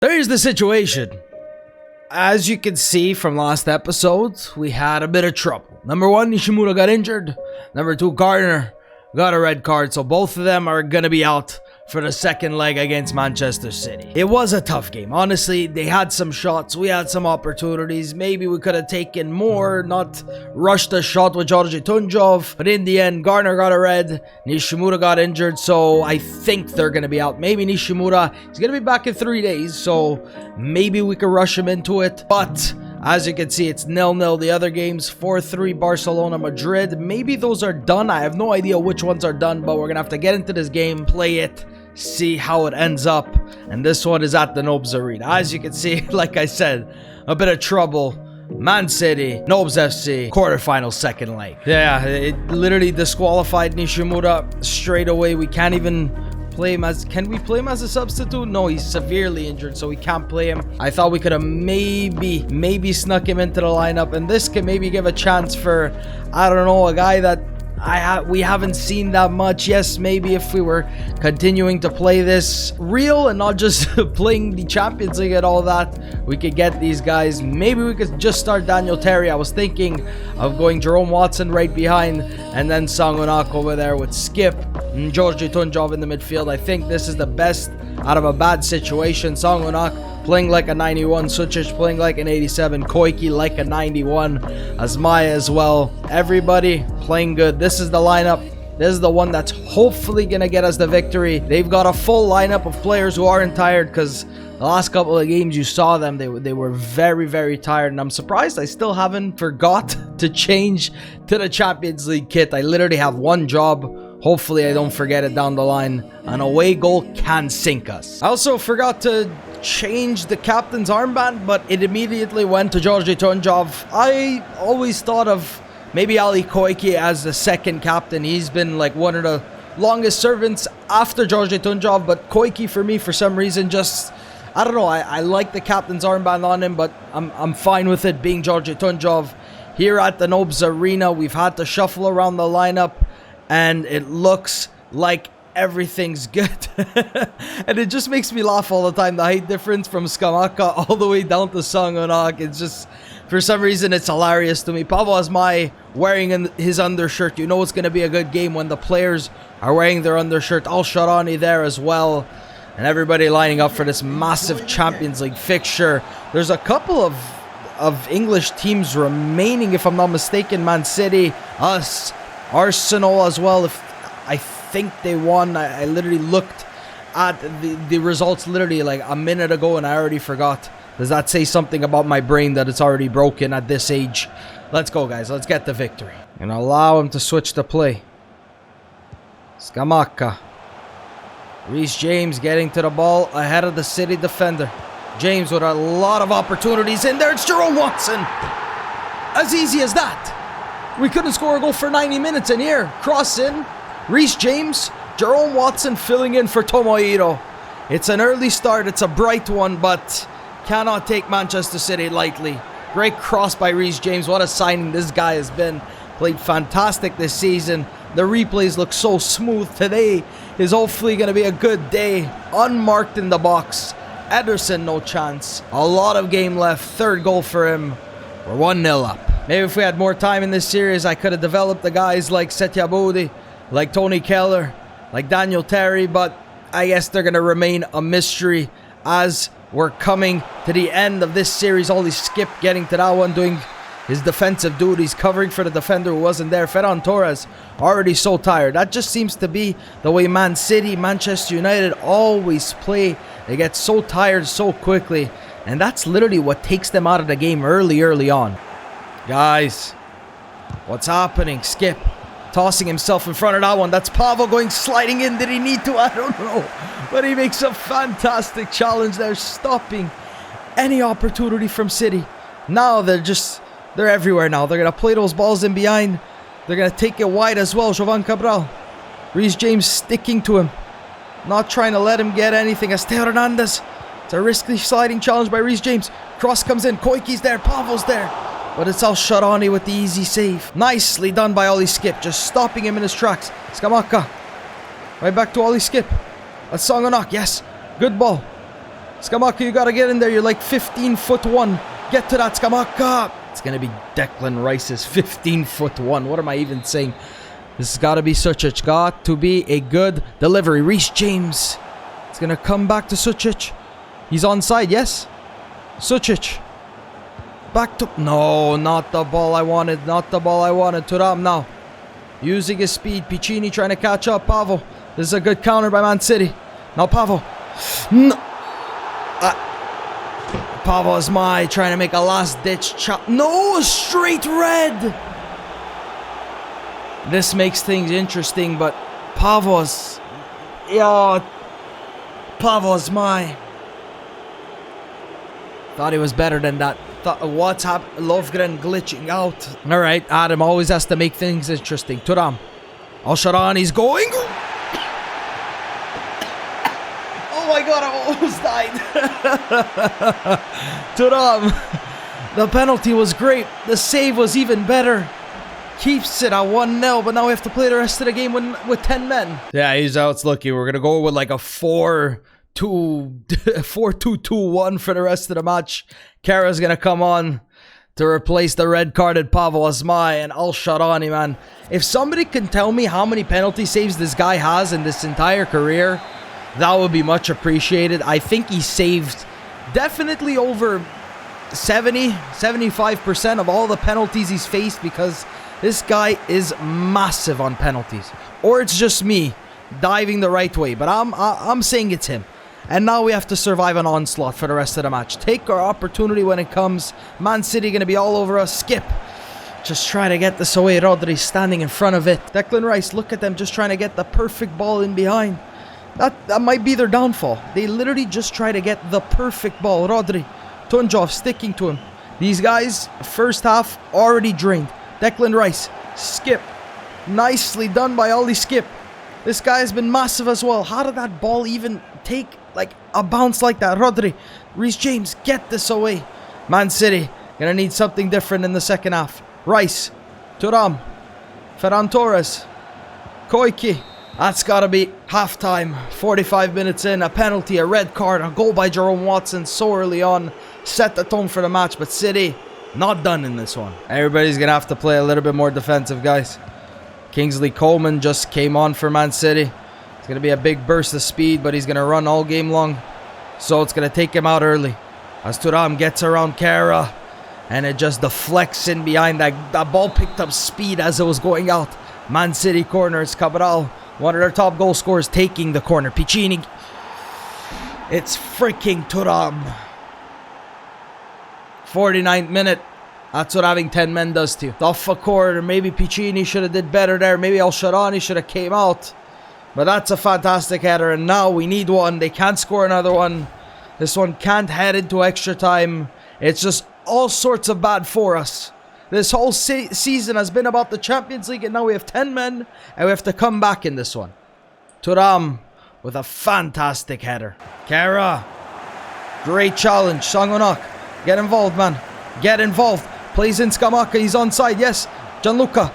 There's the situation. As you can see from last episode, we had a bit of trouble. Number one, Nishimura got injured. Number two, Garner got a red card. So both of them are going to be out for the second leg against Manchester City. It was a tough game. Honestly, they had some shots. We had some opportunities. Maybe we could have taken more, not rushed a shot with Georgi Tunjov. But in the end, Garner got a red. Nishimura got injured. So I think they're going to be out. Maybe Nishimura is going to be back in 3 days. So maybe we could rush him into it. But as you can see, it's 0-0. The other games, 4-3 Barcelona, Madrid. Maybe those are done. I have no idea which ones are done, but we're going to have to get into this game, play it, see how it ends up. And this one is at the Nobz Arena. As you can see, like I said, a bit of trouble. Man City, Nobz FC, quarterfinal second leg. Yeah, it literally disqualified Nishimura straight away. We can't even play him as... Can we play him as a substitute? No, he's severely injured, so we can't play him. I thought we could have maybe snuck him into the lineup, and this can maybe give a chance for, I don't know, a guy that we haven't seen that much. Yes, maybe if we were continuing to play this real and not just playing the Champions League and all that, we could get these guys. Maybe we could just start Daniel Terry. I was thinking of going Jerome Watson right behind and then Sangonak over there with Skip and Georgi Tunjov in the midfield. I think this is the best out of a bad situation. Sangonak playing like a 91, Sucic playing like an 87, Koiki like a 91, Asmaya as well. Everybody playing good. This is the lineup. This is the one that's hopefully going to get us the victory. They've got a full lineup of players who aren't tired, because the last couple of games you saw them, they were very, very tired. And I'm surprised I still haven't forgot to change to the Champions League kit. I literally have one job. Hopefully I don't forget it down the line. An away goal can sink us. I also forgot to change the captain's armband, but it immediately went to Georgi Tunjov. I always thought of maybe Ali Koiki as the second captain. He's been like one of the longest servants after Georgi Tunjov, but Koiki for me, for some reason, just, I don't know, I like the captain's armband on him, but I'm fine with it being Georgi Tunjov. Here at the Nobz Arena, we've had to shuffle around the lineup, and it looks like everything's good. And it just makes me laugh all the time. The height difference from Skamaka all the way down to Sangonak. It's just, for some reason, it's hilarious to me. Pavel Asmai wearing his undershirt. You know it's going to be a good game when the players are wearing their undershirt. Al Sharani there as well. And everybody lining up for this massive Champions League fixture. There's a couple of English teams remaining, if I'm not mistaken. Man City, us, Arsenal as well. I think they won. I literally looked at the results literally like a minute ago and I already forgot. Does that say something about my brain that it's already broken at this age? Let's go, guys. Let's get the victory. And allow him to switch the play. Skamaka. Reece James getting to the ball ahead of the City defender. James with a lot of opportunities in there. It's Jerome Watson. As easy as that. We couldn't score a goal for 90 minutes, and here, cross in, Reece James, Jerome Watson filling in for Tomohiro. It's an early start, it's a bright one, but cannot take Manchester City lightly. Great cross by Reece James. What a signing this guy has been. Played fantastic this season. The replays look so smooth. Today is hopefully going to be a good day. Unmarked in the box. Ederson, no chance. A lot of game left. Third goal for him. We're 1-0 up. Maybe if we had more time in this series, I could have developed the guys like Setya Budi, like Tony Keller, like Daniel Terry, but I guess they're going to remain a mystery as we're coming to the end of this series. Only Skip getting to that one, doing his defensive duties, covering for the defender who wasn't there. Ferran Torres, already so tired. That just seems to be the way Man City, Manchester United always play. They get so tired so quickly, and that's literally what takes them out of the game early on. Guys, what's happening? Skip tossing himself in front of that one. That's Pavel going sliding in. Did he need to? I don't know. But he makes a fantastic challenge there, stopping any opportunity from City. Now they're everywhere now. They're going to play those balls in behind. They're going to take it wide as well. Jovan Cabral. Reece James sticking to him. Not trying to let him get anything. Esteo Hernandez. It's a risky sliding challenge by Reece James. Cross comes in. Koiki's there. Pavel's there. But it's Al Sharani with the easy save. Nicely done by Ollie Skip. Just stopping him in his tracks. Skamaka. Right back to Ollie Skip. That's Sangonak. Yes. Good ball. Skamaka, you gotta get in there. You're like 15'1". Get to that, Skamaka. It's gonna be Declan Rice's 15'1". What am I even saying? This has gotta be Sucic. Got to be a good delivery. Reece James. It's gonna come back to Sucic. He's onside, yes? Sucic. Back to... No, not the ball I wanted. Not the ball I wanted. Thuram now. Using his speed. Piccini trying to catch up. Pavo. This is a good counter by Man City. Now Pavo. No. Pavo is trying to make a last-ditch chop. No, straight red. This makes things interesting, but Pavo's... Yeah. Pavo's Thought he was better than that. What's happened? Lovgren glitching out. Alright, Adam always has to make things interesting. Thuram. Al-Sharani's going. Oh my god, I almost died. Thuram. The penalty was great. The save was even better. Keeps it at 1-0, but now we have to play the rest of the game with 10 men. Yeah, he's how it's looking. We're going to go with like a 4-2-2-1 for the rest of the match. Kara's going to come on to replace the red-carded Pavo Asmai and Al-Sharani, man. If somebody can tell me how many penalty saves this guy has in this entire career, that would be much appreciated. I think he saved definitely over 75% of all the penalties he's faced, because this guy is massive on penalties. Or it's just me diving the right way, but I'm saying it's him. And now we have to survive an onslaught for the rest of the match. Take our opportunity when it comes. Man City going to be all over us. Skip. Just try to get this away. Rodri's standing in front of it. Declan Rice, look at them just trying to get the perfect ball in behind. That might be their downfall. They literally just try to get the perfect ball. Rodri, Tunjov sticking to him. These guys, first half, already drained. Declan Rice, Skip. Nicely done by Ollie Skip. This guy has been massive as well. How did that ball even take like a bounce like that? Rodri, Reece James, get this away. Man City, gonna need something different in the second half. Rice, Thuram, Ferran Torres, Koiki. That's gotta be halftime. 45 minutes in, a penalty, a red card, a goal by Jerome Watson so early on. Set the tone for the match, but City not done in this one. Everybody's gonna have to play a little bit more defensive, guys. Kingsley Coleman just came on for Man City. It's gonna be a big burst of speed, but he's gonna run all game long, so it's gonna take him out early. As Thuram gets around Kara, and it just deflects in behind. That ball picked up speed as it was going out. Man City corners. Cabral, one of their top goal scorers, taking the corner. Piccini. It's freaking Thuram. 49th minute. That's what having 10 men does to you. Off a corner. Maybe Piccini should have did better there. Maybe Al-Sharani should have came out. But that's a fantastic header. And now we need one. They can't score another one. This one can't head into extra time. It's just all sorts of bad for us. This whole season has been about the Champions League. And now we have 10 men. And we have to come back in this one. Thuram with a fantastic header. Kara. Great challenge. Sangonak. Get involved, man. Get involved. Plays in Skamaka. He's onside. Yes. Gianluca.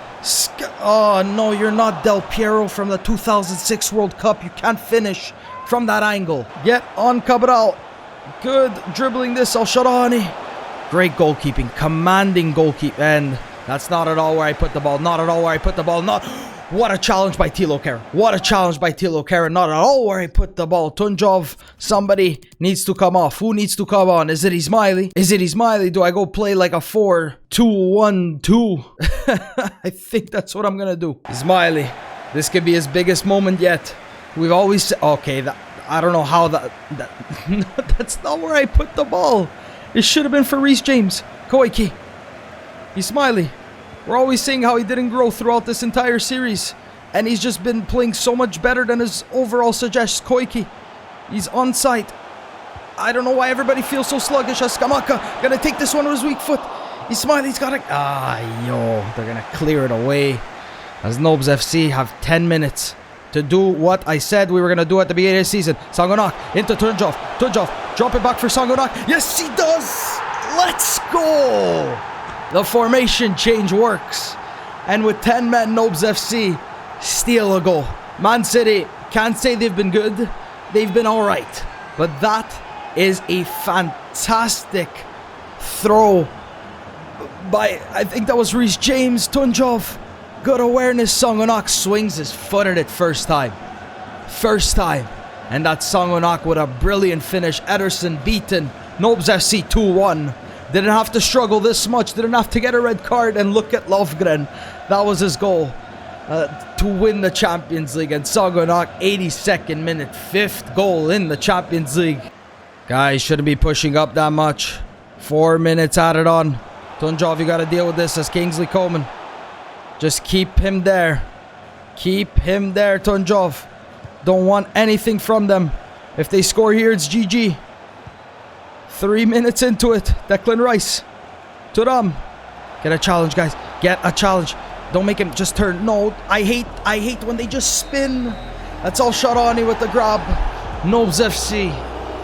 Oh, no. You're not Del Piero from the 2006 World Cup. You can't finish from that angle. Get on Cabral. Good dribbling this. Al-Sharani. Great goalkeeping. Commanding goalkeeping. And that's not at all where I put the ball. Not at all where I put the ball. Not... What a challenge by Thilo Kehrer. What a challenge by Thilo Kehrer. Not at all where I put the ball. Tunjov, somebody needs to come off. Who needs to come on? Is it Ismaili? Is it Ismaili? Do I go play like a 4-2-1-2? I think that's what I'm going to do. Ismaili. This could be his biggest moment yet. We've always... Okay, I don't know how that... That's not where I put the ball. It should have been for Reece James. Koiki. Ismaili. We're always saying how he didn't grow throughout this entire series. And he's just been playing so much better than his overall suggests. Koiki. He's on site. I don't know why everybody feels so sluggish. As Skamaka gonna take this one with his weak foot. Ismaili's gotta... They're gonna clear it away. As Nobz FC have 10 minutes to do what I said we were gonna do at the beginning of the season. Sangonak into Tunjov. Tunjov, drop it back for Sangonak. Yes, he does! Let's go! The formation change works. And with 10 men, Nobz FC steal a goal. Man City, can't say they've been good. They've been alright. But that is a fantastic throw by, I think that was Reece James. Tunjov, good awareness. Songonak swings his foot at it first time. And that Songonak with a brilliant finish. Ederson beaten. Nobz FC 2-1. Didn't have to struggle this much. Didn't have to get a red card. And look at Lovgren. That was his goal to win the Champions League. And Songonak, 82nd minute, 5th goal in the Champions League. Guys, shouldn't be pushing up that much. 4 minutes added on. Tunjov, you got to deal with this as Kingsley Coman. Just keep him there. Keep him there, Tunjov. Don't want anything from them. If they score here, it's GG. 3 minutes into it. Declan Rice. Thuram. Get a challenge, guys. Get a challenge. Don't make him just turn. No, I hate when they just spin. That's all Sharani with the grab. Nobz FC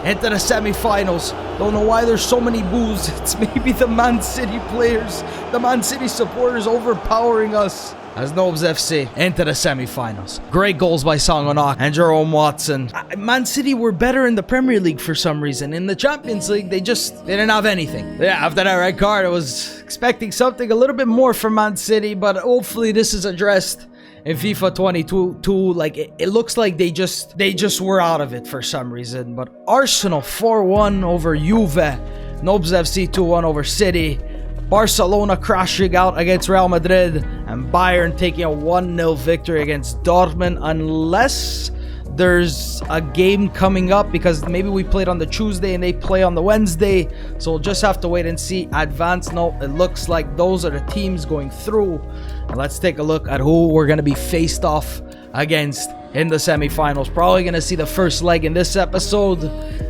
into the semi-finals. Don't know why there's so many boos. It's maybe the Man City players, the Man City supporters overpowering us. As Nobz FC into the semi-finals. Great goals by Songonak and Jerome Watson. Man City were better in the Premier League for some reason. In the Champions League, they didn't have anything. Yeah, after that red card, I was expecting something a little bit more from Man City, but hopefully this is addressed in FIFA 22. Like, it looks like they just were out of it for some reason. But Arsenal 4-1 over Juve. Nobz FC 2-1 over City. Barcelona crashing out against Real Madrid, and Bayern taking a 1-0 victory against Dortmund, unless there's a game coming up, because maybe we played on the Tuesday and they play on the Wednesday, so we'll just have to wait and see. Advance note, it looks like those are the teams going through. And let's take a look at who we're going to be faced off against in the semifinals. Probably going to see the first leg in this episode,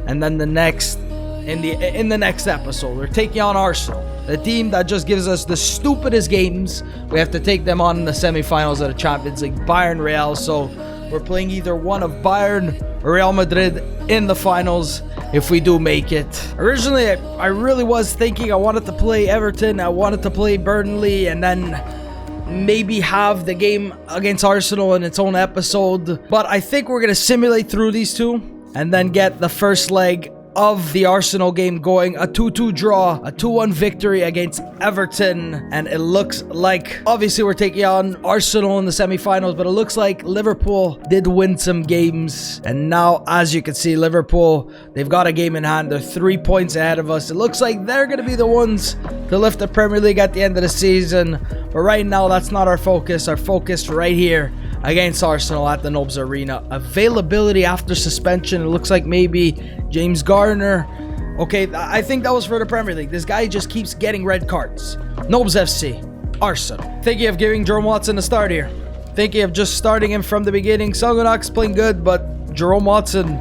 and then the next in the next episode. We're taking on Arsenal, the team that just gives us the stupidest games. We have to take them on in the semifinals of the Champions League. Bayern Real. So we're playing either one of Bayern or Real Madrid in the finals if we do make it. Originally, I really was thinking I wanted to play Everton, I wanted to play Burnley, and then maybe have the game against Arsenal in its own episode. But I think we're going to simulate through these two and then get the first leg of the Arsenal game going. A 2-2 draw, a 2-1 victory against Everton, and it looks like, obviously we're taking on Arsenal in the semi-finals, but it looks like Liverpool did win some games, and now, as you can see, Liverpool, they've got a game in hand. They're 3 points ahead of us. It looks like they're going to be the ones to lift the Premier League at the end of the season, but right now that's not our focus. Our focus right here against Arsenal at the Nobz Arena. Availability after suspension, it looks like maybe James Garner. Okay, I think that was for the Premier League. This guy just keeps getting red cards. Nobz FC, Arsenal. Thinking of giving Jerome Watson a start here. Thinking of just starting him from the beginning. Songonak's playing good, but Jerome Watson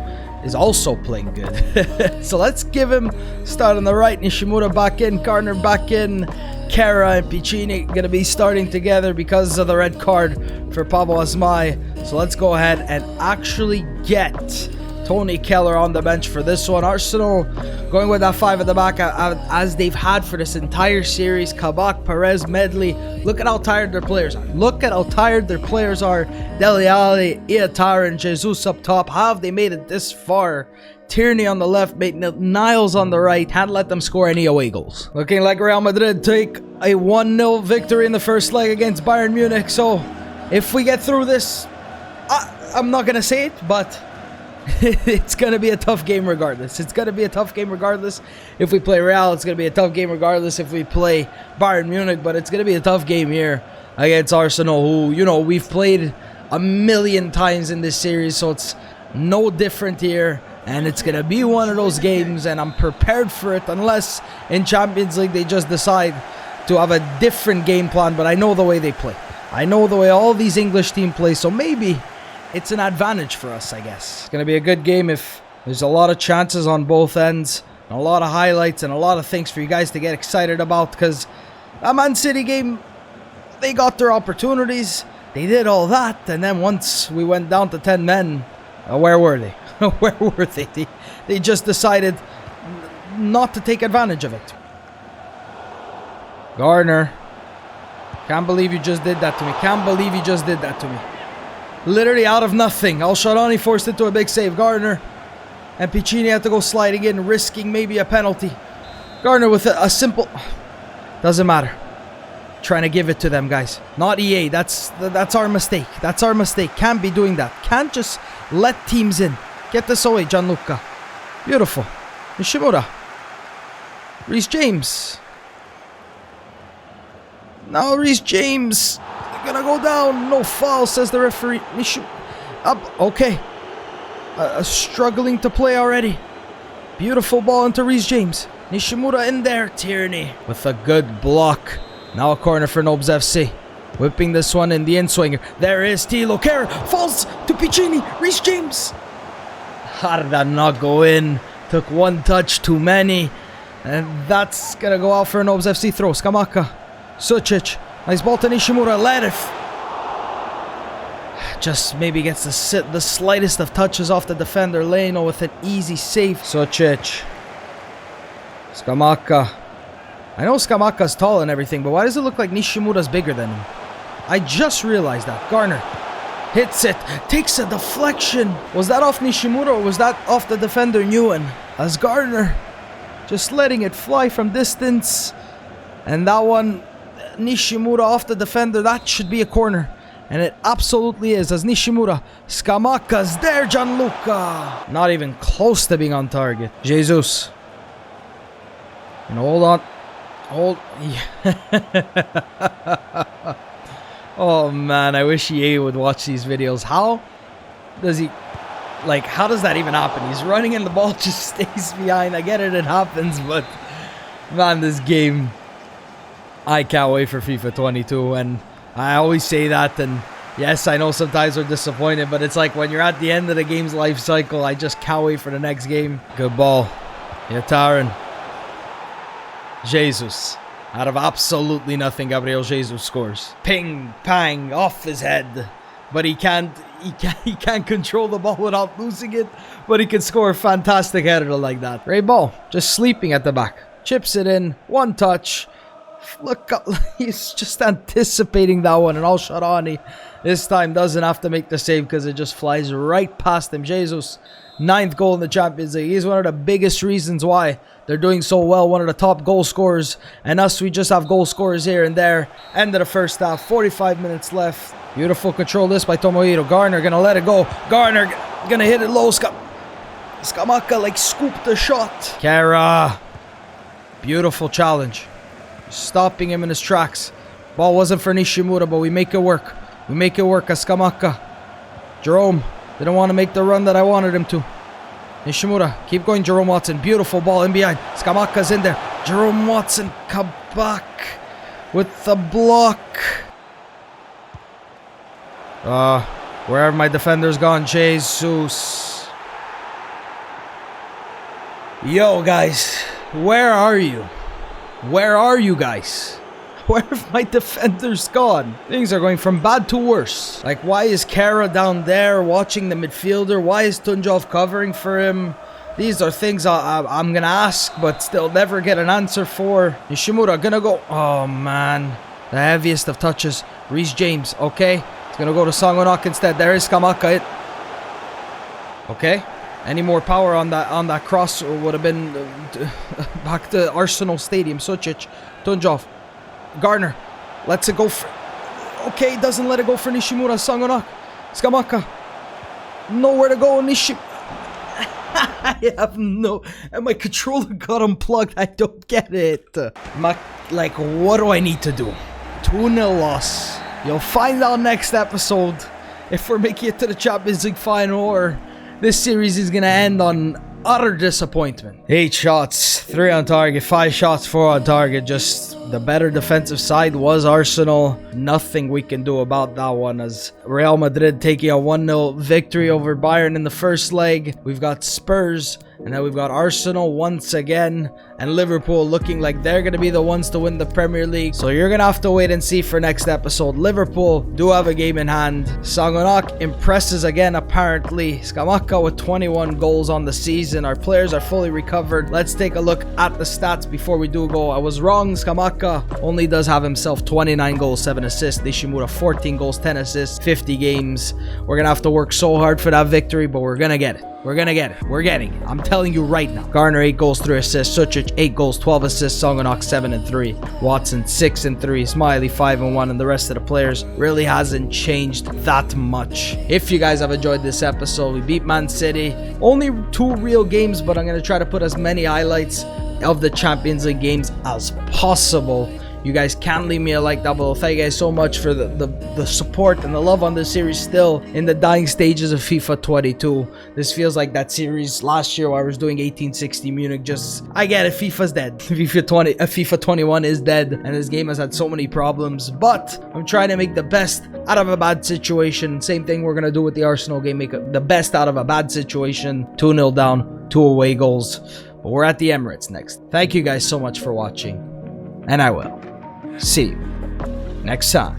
is also playing good. So let's give him start on the right. Nishimura back in, Garner back in. Kara and Piccini going to be starting together because of the red card for Pablo Asmai. So let's go ahead and actually get Tony Keller on the bench for this one. Arsenal going with that 5 at the back as they've had for this entire series. Kabak, Perez, Medley. Look at how tired their players are. Look at how tired their players are. Dele Alli, Iatara, and Jesus up top. How have they made it this far? Tierney on the left, Niles on the right. Hadn't let them score any away goals. Looking like Real Madrid take a 1-0 victory in the first leg against Bayern Munich. So if we get through this, I'm not going to say it, but it's going to be a tough game regardless. It's going to be a tough game regardless. If we play Real, it's going to be a tough game regardless if we play Bayern Munich. But it's going to be a tough game here against Arsenal, who, you know, we've played a million times in this series. So it's no different here. And it's going to be one of those games, and I'm prepared for it, unless in Champions League they just decide to have a different game plan. But I know the way they play. I know the way all these English teams play, so maybe it's an advantage for us, I guess. It's going to be a good game if there's a lot of chances on both ends, and a lot of highlights, and a lot of things for you guys to get excited about, because that Man City game, they got their opportunities, they did all that, and then once we went down to 10 men, where were they? Where were they? They just decided not to take advantage of it. Garner. Can't believe you just did that to me. Can't believe you just did that to me. Literally out of nothing. Al-Sharani forced it to a big save. Garner. And Piccini had to go sliding in, risking maybe a penalty. Gardner with a simple... Doesn't matter. Trying to give it to them, guys. Not EA. That's our mistake. That's our mistake. Can't be doing that. Can't just let teams in. Get this away, Gianluca. Beautiful. Nishimura. Reece James. Now Reece James. They're gonna go down. No foul, says the referee. Up. Okay. Struggling to play already. Beautiful ball into Reece James. Nishimura in there. Tierney with a good block. Now a corner for Nobz FC. Whipping this one in the in-swinger. There is Tilo Kehrer. Falls to Piccini. Reece James. How did that not go in? Took one touch too many. And that's going to go out for a Nobz FC throw. Skamaka. Sucic. Nice ball to Nishimura. Ledif. Just maybe gets the slightest of touches off the defender. Leno with an easy save. Sucic. Skamaka. I know Skamaka's tall and everything, but why does it look like Nishimura's bigger than him? I just realized that. Garner hits it. Takes a deflection. Was that off Nishimura or was that off the defender Nguyen? As Garner just letting it fly from distance. And that one, Nishimura off the defender. That should be a corner. And it absolutely is, as Nishimura. Skamaka's there, Gianluca. Not even close to being on target. Jesus. And hold on. Oh man, I wish EA would watch these videos. How does that even happen? He's running and the ball just stays behind. I get it happens, but man, this game, I can't wait for FIFA 22. And I always say that, and yes, I know sometimes we're disappointed, but it's like when you're at the end of the game's life cycle, I just can't wait for the next game. Good ball. Yatarin. Jesus. Out of absolutely nothing, Gabriel Jesus scores. Ping, pang, off his head. But he can't control the ball without losing it. But he can score a fantastic header like that. Great ball. Just sleeping at the back. Chips it in. One touch. Look up. He's just anticipating that one. And Al-Sharani this time doesn't have to make the save because it just flies right past him. Jesus. 9th goal in the Champions League. He's one of the biggest reasons why they're doing so well. One of the top goal scorers. And us, we just have goal scorers here and there. End of the first half. 45 minutes left. Beautiful control this by Tomohiro. Garner gonna let it go. Garner gonna hit it low. Skamaka like scooped the shot. Kara. Beautiful challenge. Stopping him in his tracks. Ball wasn't for Nishimura, but we make it work. We make it work as Skamaka. Jerome. Didn't want to make the run that I wanted him to. Nishimura, keep going, Jerome Watson. Beautiful ball in behind. Skamaka's in there. Jerome Watson, come back with the block. Where have my defenders gone? Jesus. Yo, guys. Where are you? Where are you guys? Where have my defenders gone? Things are going from bad to worse. Like, why is Kara down there watching the midfielder? Why is Tunjov covering for him? These are things I'm gonna ask, but still never get an answer for. Nishimura gonna go. Oh, man. The heaviest of touches. Reece James, okay. He's gonna go to Sangonak instead. There is Skamaka. Okay. Any more power on that cross would have been back to Arsenal Stadium. Sucic. Tunjov. Garner lets it go for... Okay, doesn't let it go for Nishimura. Sangonak. Skamaka. Nowhere to go. I have no... And my controller got unplugged. I don't get it. Like, what do I need to do? 2-0 loss. You'll find out next episode if we're making it to the Champions League final or this series is going to end on utter disappointment. 8 shots, 3 on target, 5 shots, 4 on target. Just the better defensive side was Arsenal. Nothing we can do about that one, as Real Madrid taking a 1-0 victory over Bayern in the first leg. We've got Spurs, and then we've got Arsenal once again, and Liverpool looking like they're going to be the ones to win the Premier League. So you're going to have to wait and see for next episode. Liverpool do have a game in hand. Sangonak impresses again, apparently. Skamaka with 21 goals on the season. Our players are fully recovered. Let's take a look at the stats before we do go. I was wrong. Skamaka only does have himself 29 goals, 7 assists. Nishimura 14 goals, 10 assists, 50 games. We're going to have to work so hard for that victory, but we're going to get it. We're gonna get it. We're getting it. I'm telling you right now. Garner 8 goals, 3 assists. Sucic 8 goals, 12 assists. Songanok 7 and 3. Watson 6 and 3. Smiley 5 and 1. And the rest of the players really hasn't changed that much. If you guys have enjoyed this episode, we beat Man City. Only 2 real games, but I'm gonna try to put as many highlights of the Champions League games as possible. You guys can leave me a like down below. Thank you guys so much for the support and the love on this series. Still in the dying stages of FIFA 22. This feels like that series last year where I was doing 1860 Munich. I get it, FIFA's dead. FIFA 21 is dead, and this game has had so many problems. But I'm trying to make the best out of a bad situation. Same thing we're gonna do with the Arsenal game. Make the best out of a bad situation. 2-0 down, 2 away goals. But we're at the Emirates next. Thank you guys so much for watching, and I will see you next time.